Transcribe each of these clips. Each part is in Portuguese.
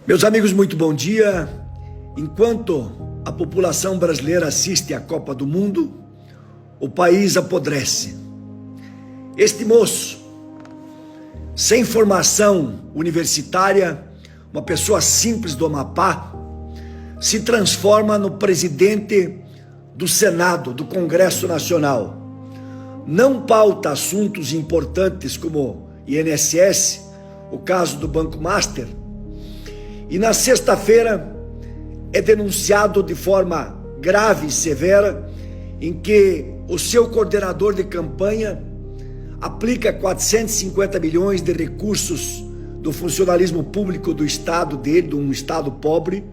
Meus amigos, muito bom dia. Enquanto a população brasileira assiste à Copa do Mundo, o país apodrece. Este moço, sem formação universitária, uma pessoa simples do Amapá, se transforma no presidente do Senado, do Congresso Nacional. Não pauta assuntos importantes como INSS, o caso do Banco Master, e na sexta-feira é denunciado de forma grave e severa em que o seu coordenador de campanha aplica 450 milhões de recursos do funcionalismo público do estado dele, de um estado pobre,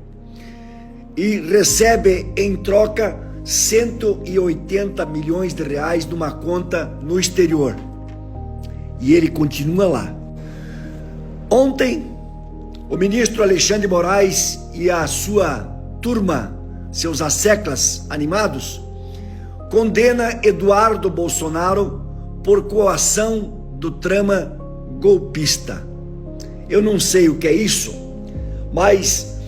e recebe em troca 180 milhões de reais numa conta no exterior. E ele continua lá. Ontem, o ministro Alexandre de Moraes e a sua turma, seus asseclas animados, condena Eduardo Bolsonaro por coação do trama golpista. Eu não sei o que é isso, mas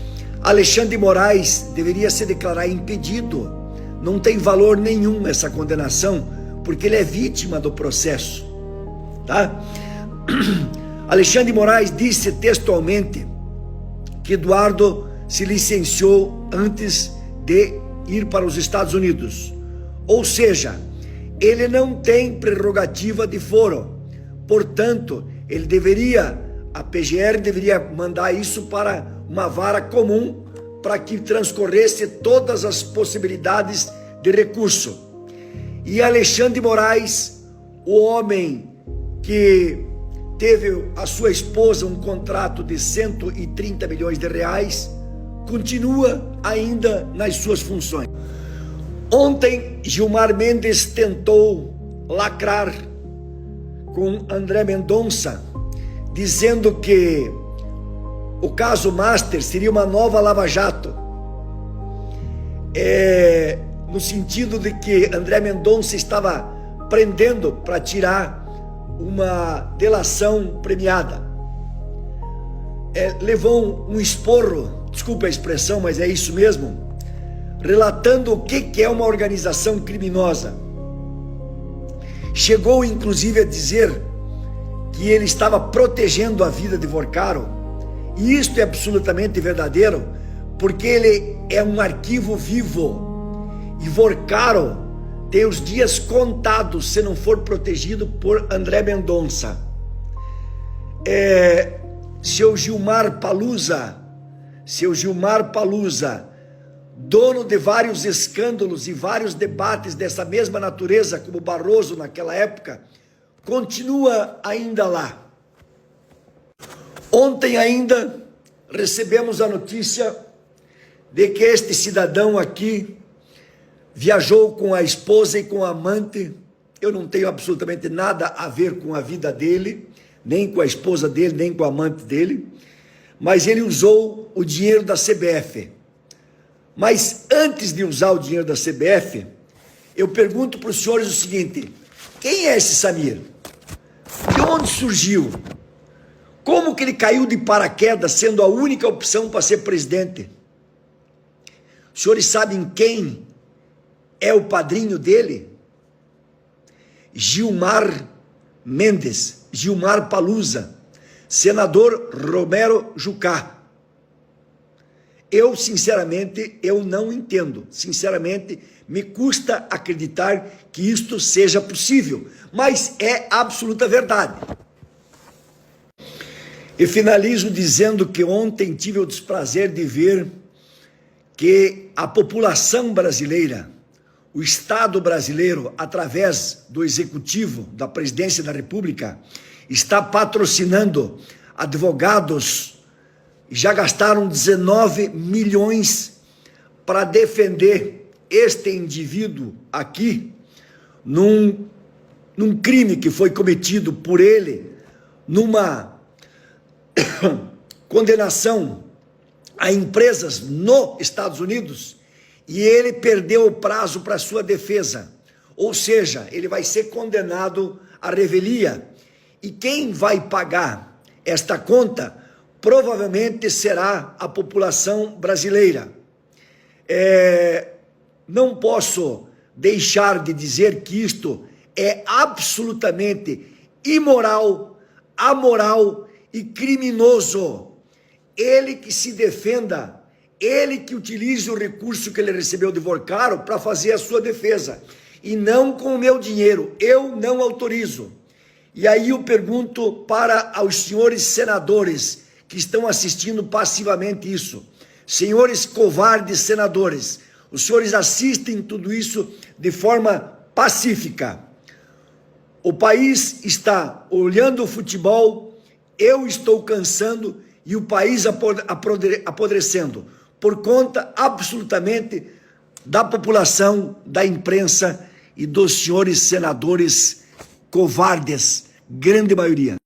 Alexandre de Moraes deveria se declarar impedido. Não tem valor nenhum essa condenação, porque ele é vítima do processo, tá? Alexandre de Moraes disse textualmente que Eduardo se licenciou antes de ir para os Estados Unidos. Ou seja, ele não tem prerrogativa de foro. Portanto, a PGR deveria mandar isso para uma vara comum para que transcorresse todas as possibilidades de recurso. E Alexandre de Moraes, o homem que teve a sua esposa um contrato de 130 milhões de reais, continua ainda nas suas funções. Ontem, Gilmar Mendes tentou lacrar com André Mendonça, dizendo que o caso Master seria uma nova Lava Jato, no sentido de que André Mendonça estava prendendo para tirar uma delação premiada. Levou um esporro, desculpe a expressão, mas é isso mesmo, relatando o que é uma organização criminosa. Chegou inclusive a dizer que ele estava protegendo a vida de Vorcaro, e isto é absolutamente verdadeiro, porque ele é um arquivo vivo, e Vorcaro tem os dias contados se não for protegido por André Mendonça. Seu Gilmar Palusa, dono de vários escândalos e vários debates dessa mesma natureza, como Barroso naquela época, continua ainda lá. Ontem ainda recebemos a notícia de que este cidadão aqui viajou com a esposa e com a amante. Eu não tenho absolutamente nada a ver com a vida dele, nem com a esposa dele, nem com a amante dele, mas ele usou o dinheiro da CBF. Mas antes de usar o dinheiro da CBF, eu pergunto para os senhores o seguinte: quem é esse Samir? De onde surgiu? Como que ele caiu de paraquedas, sendo a única opção para ser presidente? Os senhores sabem quem é o padrinho dele? Gilmar Mendes, Gilmar Palusa, senador Romero Jucá. Eu, sinceramente, não entendo. Sinceramente, me custa acreditar que isto seja possível, mas é absoluta verdade. E finalizo dizendo que ontem tive o desprazer de ver que a população brasileira, o Estado brasileiro, através do Executivo, da Presidência da República, está patrocinando advogados, já gastaram 19 milhões para defender este indivíduo aqui, num crime que foi cometido por ele, numa condenação a empresas nos Estados Unidos, e ele perdeu o prazo para sua defesa, ou seja, ele vai ser condenado à revelia. E quem vai pagar esta conta provavelmente será a população brasileira. Não posso deixar de dizer que isto é absolutamente imoral, amoral e criminoso. Ele que se defenda, ele que utilize o recurso que ele recebeu de Vorcaro para fazer a sua defesa, e não com o meu dinheiro. Eu não autorizo. E aí eu pergunto para os senhores senadores que estão assistindo passivamente isso. Senhores covardes senadores, os senhores assistem tudo isso de forma pacífica. O país está olhando o futebol, eu estou cansando e o país apodrecendo por conta absolutamente da população, da imprensa e dos senhores senadores covardes, grande maioria.